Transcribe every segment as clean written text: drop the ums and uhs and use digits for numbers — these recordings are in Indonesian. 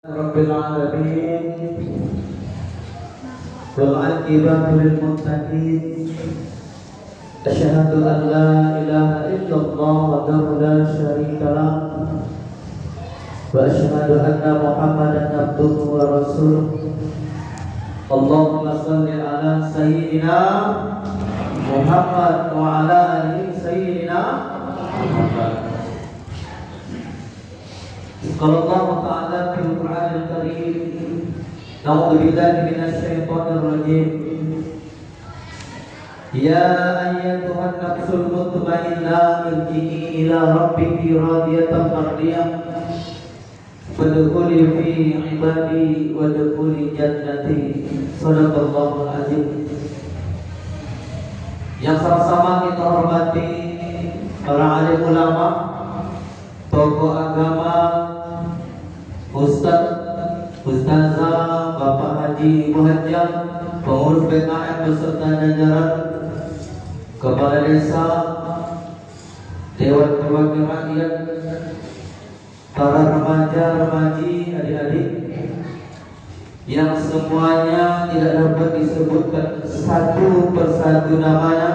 Rabbil alamin wal 'aqibatu lil muttaqin. Asyhadu an la ilaha illallah wahdahu la syarika lah wa asyhadu anna Muhammadan abduhu wa rasuluh. Allahumma shalli ala sayyidina Muhammad wa ala ali sayyidina Muhammad. Qala Allah Ta'ala fil Qur'anil Karim, A'udzu billahi minasy syaithanir rajim. Ya ayyatuhan nafsul mutmainnah irji'i ila rabbiki radiyatan mardiyah fadkhuli fi ibadi wadkhuli jannati. Shadaqallahul azim. Yang sama-sama kita hormati para alim ulama, tokoh agama, ustaz, ustazah, bapak haji, ibu hajah, pengurus PKM beserta jajaran, kepala desa, dewan perwakilan rakyat, para remaja, remaji, adik-adik yang semuanya tidak dapat disebutkan satu persatu namanya.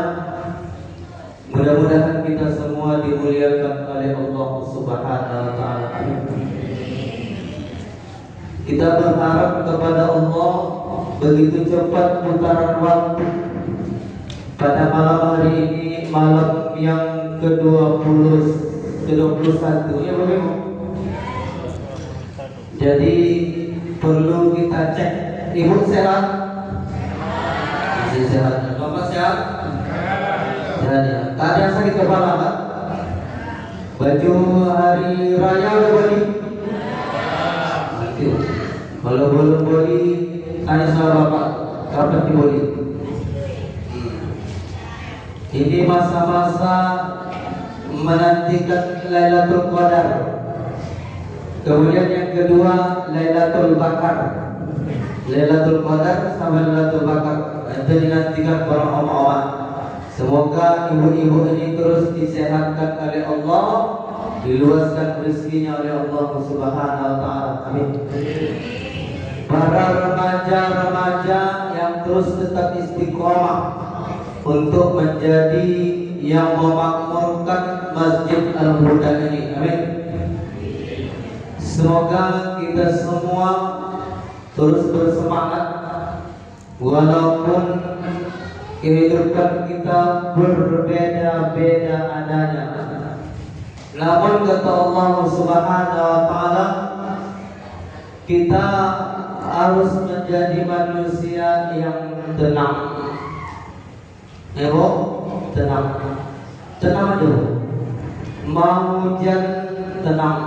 Mudah-mudahan kita semua dimuliakan oleh Allah Subhanahu wa Ta'ala. Kita berharap kepada Allah begitu cepat putaran waktu pada malam hari ini, malam yang ke-21 ya bagaimana? Jadi perlu kita cek. Ibu sehat? Masih sehat. Bapak sehat? Sehat ya. Tak ada yang sakit kepala kan? Baju hari raya udah beli? Kalau belum beli, tanya sama bapak kapan dibeli. Ini masa-masa menantikan Lailatul Qadar. Kemudian yang kedua Lailatul Bakar. Lailatul Qadar sama Lailatul Bakar itu dinantikan para oma-oma. Semoga ibu-ibu ini terus disehatkan oleh Allah, diluaskan rezekinya oleh Allah Subhanahu wa Ta'ala. Amin. Para remaja-remaja yang terus tetap istiqomah untuk menjadi yang memakmurkan Masjid Al-Huda ini. Amin. Semoga kita semua terus bersemangat walaupun kehidupan kita berbeda-beda adanya. Namun kata Allah Subhanahu wa Ta'ala, kita harus menjadi manusia yang tenang. Ebo, tenang. Tenang aja. Mau hujan tenang.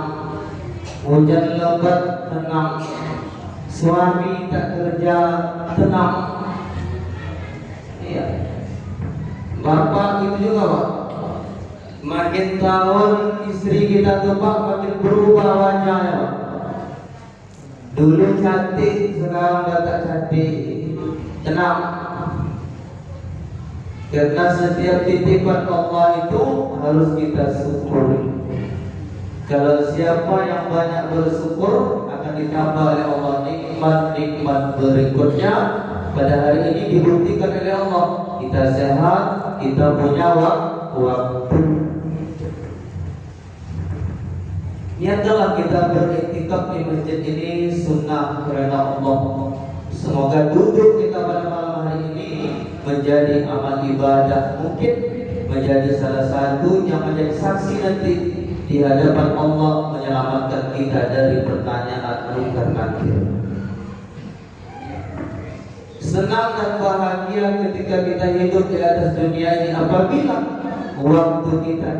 Hujan lebat tenang. Suami tak kerja tenang. Iya. Bapak itu juga Pak. Makin tahun istri kita tuh Pak makin berubah wajahnya Pak. Dulu cantik, sekarang udah tak cantik. Tenang. Karena setiap titipan Allah itu harus kita syukuri. Kalau siapa yang banyak bersyukur akan ditambah oleh Allah nikmat-nikmat berikutnya. Pada hari ini dibuktikan oleh Allah, kita sehat, kita punya waktu. Niatkanlah kita beriktikaf di masjid ini sunnah karena Allah. Semoga duduk kita pada malam hari ini menjadi amal ibadah, mungkin menjadi salah satu yang menjadi saksi nanti di hadapan Allah menyelamatkan kita dari pertanyaan munkar nakir. Senang dan bahagia ketika kita hidup di atas dunia ini apabila waktu kita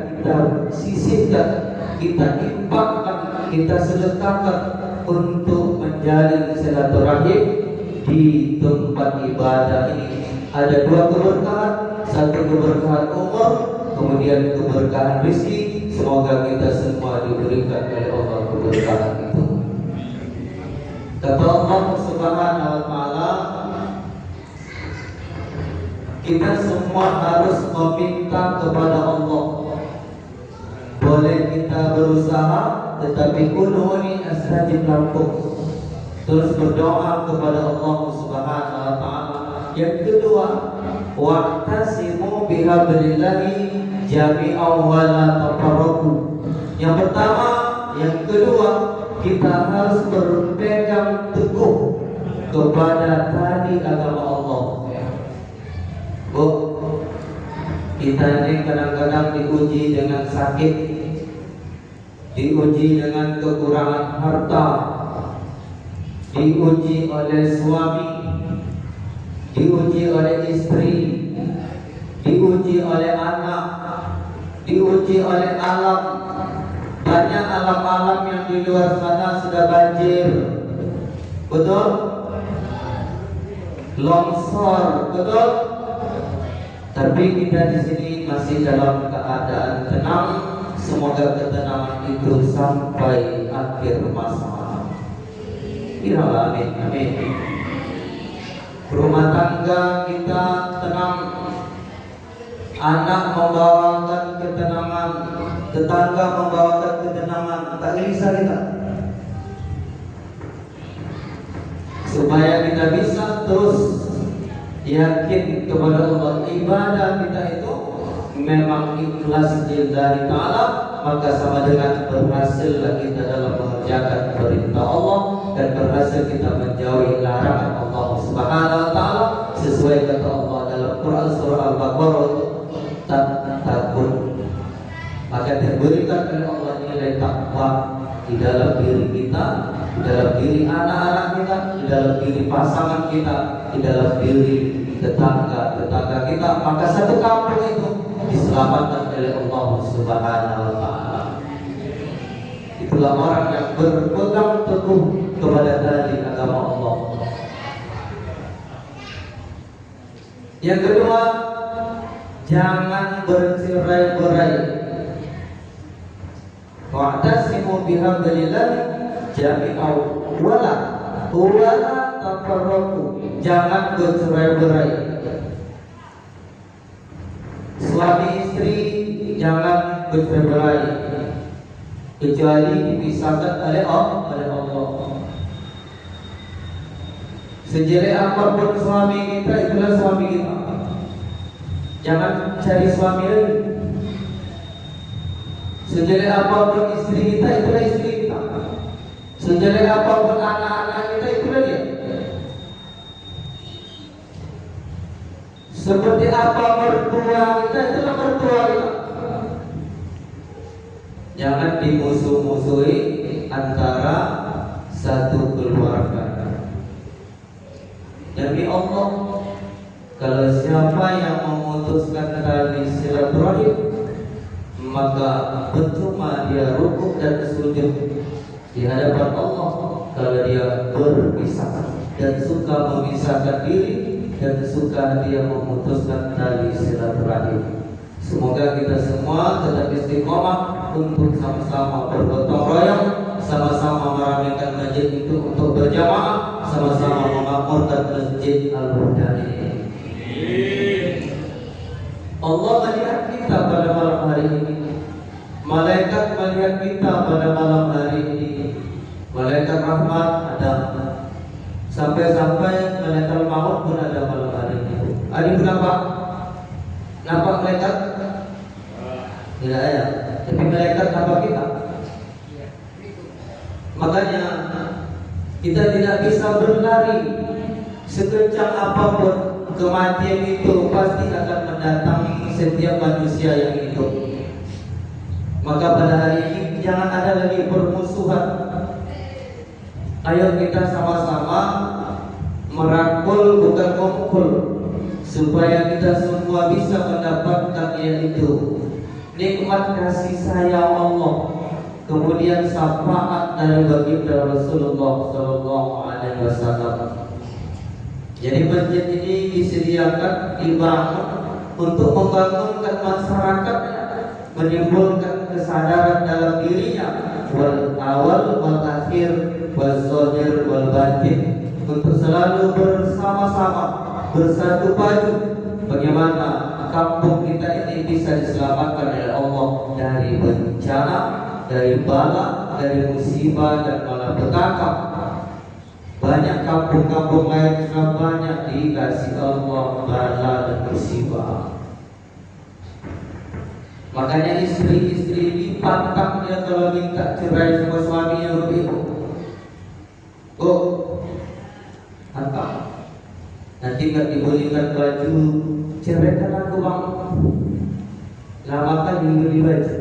sisihkan, kita infakkan, kita sedekahkan untuk menjalin silaturahim di tempat ibadah ini. Ada dua keberkahan, satu keberkahan umur, kemudian keberkahan rezeki. Semoga kita semua diberikan oleh Allah keberkahan itu. Kata Allah Subhanahu wa Ta'ala, kita semua harus meminta kepada Allah. Boleh kita berusaha, tetapi ud'uni astajib lakum. terus berdoa kepada Allah Subhanahu wa taala. Yang kedua, wa'tasimu bihablillahi jami'an wa la tafarraqu. Yang pertama, yang kedua, kita harus berpegang teguh kepada tali agama Allah. Bu, kita ini kadang-kadang diuji dengan sakit, diuji dengan kekurangan harta, diuji oleh suami, diuji oleh istri, diuji oleh anak, diuji oleh alam. Banyak alam-alam yang di luar sana sudah banjir, betul? Longsor, betul? Tapi kita di sini masih dalam keadaan tenang. Semoga ketenangan itu sampai akhir masa. Ya amin, amin. Rumah tangga kita tenang, anak membawakan ketenangan, tetangga membawakan ketenangan, tak gelisah kita. Supaya kita bisa terus yakin kepada Allah, ibadah kita itu memang ikhlas lillahi ta'ala, maka sama dengan berhasil kita dalam mengerjakan perintah Allah dan berhasil kita menjauhi larangan Allah Subhanahu wa taala sesuai kata Allah dalam Quran surah Al-Baqarah, takut. Maka diberikan oleh Allah nilai takwa di dalam diri kita, di dalam diri anak-anak kita, di dalam diri pasangan kita, di dalam diri tetangga kita. Maka satu kampung itu diselamatkan oleh Allah Subhanahu wa taala. Itulah orang yang berpegang teguh kepada tali agama Allah. Yang kedua, jangan bercerai-berai. Wa'tasimu bihablillah jami'an wa la tafarraqu. Jangan bercerai-berai. Suami istri jangan bercerai kecuali dipisahkan oleh Allah. Sejelek apapun suami kita, itulah suami kita. Jangan cari suami lagi. Sejelek apapun istri kita, itulah istri kita. Sejelek apapun anak-anak kita, itulah dia. Seperti apa mertua kita, itulah mertua kita. Jangan dimusuh-musuhi antara satu keluarga. Demi Allah, kalau siapa yang memutuskan tali silaturahim, maka percuma dia rukuk dan sujud di hadapan Allah kalau dia berpisah dan suka memisahkan diri dan suka dia memutuskan tali silaturahim. Semoga kita semua tetap istiqomah untuk sama-sama bergotong royong, sama-sama meramaikan masjid itu untuk berjamaah, sama-sama memakmurkan masjid Al-Hudani. Allah melihat kita pada malam hari ini. Malaikat melihat kita pada malam hari ini. Malaikat rahmat ada. Sampai-sampai malaikat maut pun ada malam hari ini. Hari berapa? Nampak malaikat? Tidak ada. Tapi malaikat nampak kita. Makanya kita tidak bisa berlari sekencang apapun. Kematian itu pasti akan mendatangi setiap manusia yang hidup. Maka pada hari ini jangan ada lagi permusuhan. Ayo kita sama-sama merangkul bukan memukul, supaya kita semua bisa mendapatkan yaitu nikmat kasih sayang Allah, kemudian syafaat dari baginda Rasulullah sallallahu alaihi wasallam. Jadi masjid ini disediakan, dibangun untuk membangunkan masyarakat, menimbulkan kesadaran dalam dirinya, wal awal wal akhir wal zahir wal batin, untuk selalu bersama-sama bersatu padu bagaimana kampung kita ini bisa diselamatkan oleh Allah dari bencana, dari bala, dari musibah dan malapetaka. banyak kampung-kampung lain Islam banyak dikasih Allah bala dan musibah. Makanya istri-istri ini pantang dia kalau minta cerai sama suami yang lebih. Oh, apa? Nanti nggak dibelikan baju, ceraikan aku bang. Lamakan dibeli baju.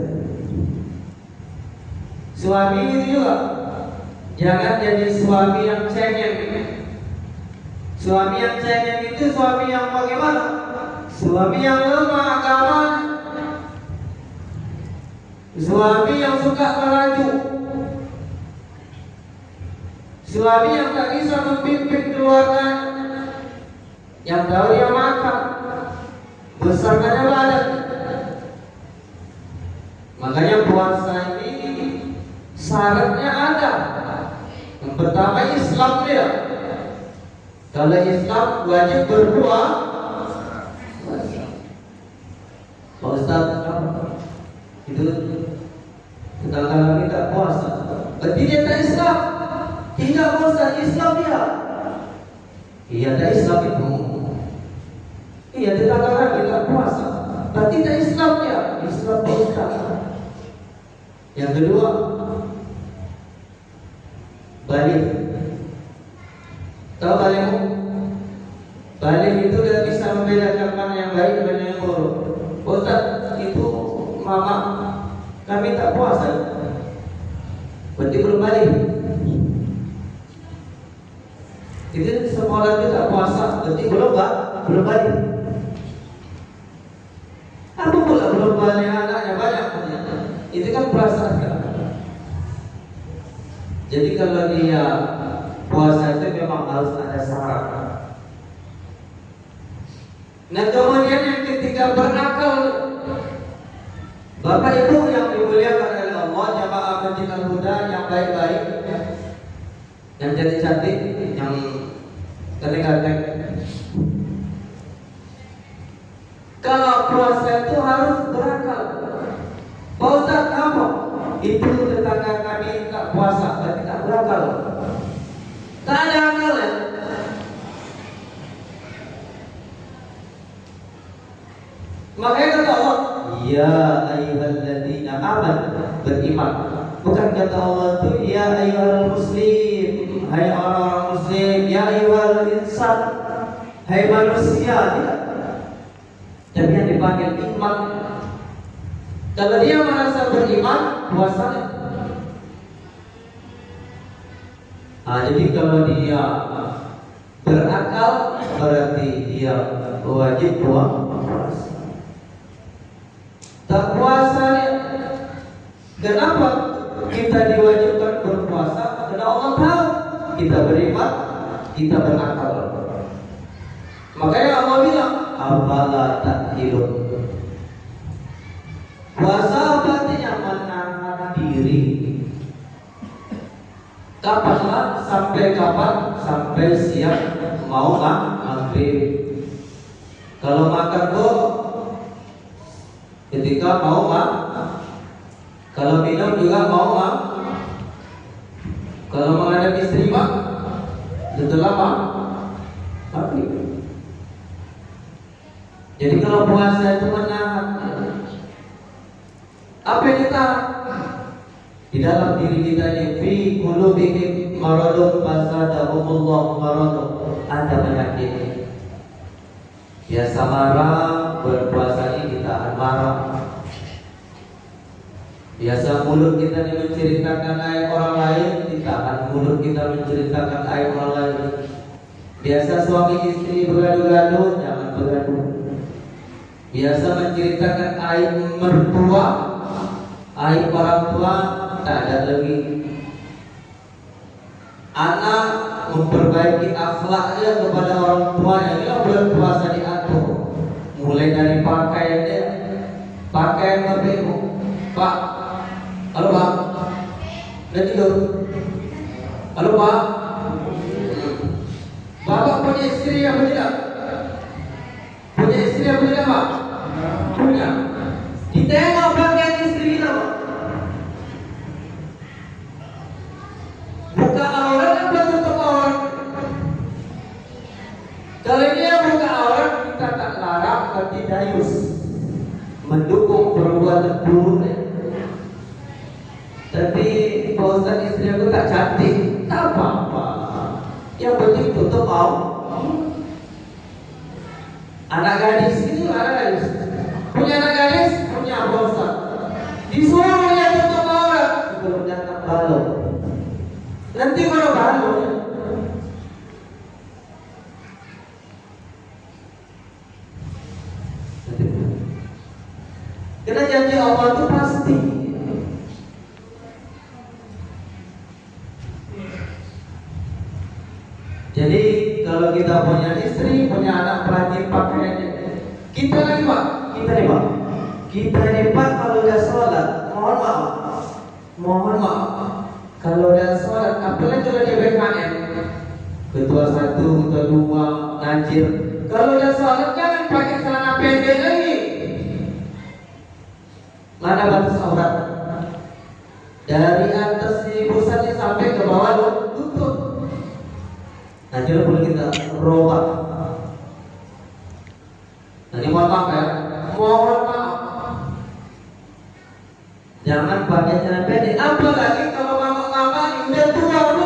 Suami itu juga jangan jadi suami yang cengeng. Suami yang cengeng itu suami yang bagaimana? Suami yang lemah agama. Suami yang suka merajuk. Suami yang tak bisa mempimpin keluarga. Yang tahu dia makan, besarnya badan. Makanya puasa ini syaratnya ada. Yang pertama Islam dia. Kalau Islam wajib berpuasa. Pak Ustaz, itu tetangga kita puasa. Berarti dia tak Islam. Tidak puasa Islam dia. Iya tak Islam itu. Iya tetangga kita puasa. Berarti tak Islam dia. Islam Islam. Yang kedua, balik. Tahu balikmu? Balik itu dia bisa membedakan mana yang baik dan yang buruk. Ustaz, itu mama kami tak puasa. Berarti belum balik. Itu sekolah itu tak puasa, berarti belum balik. Apa pula belum balik anaknya banyak ternyata. Itu kan perasaan. Jadi kalau dia puasa itu memang harus ada syarat. Nah kemudian yang ketiga berakal. Bapak Ibu yang dimuliakan oleh Allah, jamaah Masjid Al-Huda yang baik-baik, yang cantik-cantik, yang ganteng-ganteng. Kalau puasa itu harus berakal. Pak Ustaz, apa? Itu tetangga kami tak puasa, berarti tak berakal. Tak ada akal ya. Makanya kata Allah, ya ayyuhalladzina amanu, beriman. Bukan kata Allah itu ya ayyuhal muslim, hai orang-orang muslim, ya ayyuhal insan, hai manusia. Tidak. Tapi yang dipanggil iman. Kalau dia merasa beriman, puasanya. Jadi kalau dia berakal, berarti dia wajib puasa. Tak puasanya. Kenapa kita diwajibkan berpuasa? Karena Allah tahu kita beriman, kita berakal. Makanya Allah bilang, afala ta'qilun. Puasa artinya menahan diri. Kapanlah, sampai kapan? Sampai siap mau maghrib. Kalau makan ketika mau kalau minum juga mau kalau menghadap istri setelah maghrib. Jadi kalau puasa itu menahan. Apa yang kita di dalam diri kita ini fi qulubihim maradun fasadahumullah maradun, ada penyakit. Biasa marah, berpuasa ini ditahan marah. Biasa mulut kita ini menceritakan aib orang lain, ditahan mulut kita menceritakan aib orang lain. Biasa suami istri bergaduh-gaduh, jangan bergaduh. Biasa menceritakan aib mertua, aib orang tua, tak ada lagi. Anak memperbaiki akhlaknya kepada orang tuanya. Ini bulan puasa diatur. Mulai dari pakaiannya, pakaian babimu. Pak, halo Pak, udah tidur? Halo Pak, Bapak punya istri apa tidak? Punya istri apa tidak Pak? Punya. Ditengok pakaian istri kita Pak. Buka aurat apa tutup aurat? dayus, mendukung perbuatan buruknya. Tapi Pak Ustaz, istri aku tak cantik, tak apa-apa. Yang penting tutup mau. Anak gadis itu anak gadis, punya anak gadis, punya Pak Ustaz. Disuruh dia tutup aurat sebelum datang balok. Nanti kalau balok ya. Karena janji Allah itu pasti. Jadi kalau kita punya istri, punya anak, perhatiin pakaiannya. Kita nih Pak, kita nih Pak kalau udah sholat, mohon maaf. Kalau udah sholat, apalagi kalau dia BKM, ketua 1, ketua 2, najir. Kalau udah sholat jangan pakai celana pendek lagi. Mana batas aurat? Dari atas di pusatnya sampai ke bawah tutup. Najir boleh kita robak. Tadi mohon maaf ya, mohon maaf. Jangan pakai celana pendek, apalagi kalau mama-mama ini udah tua.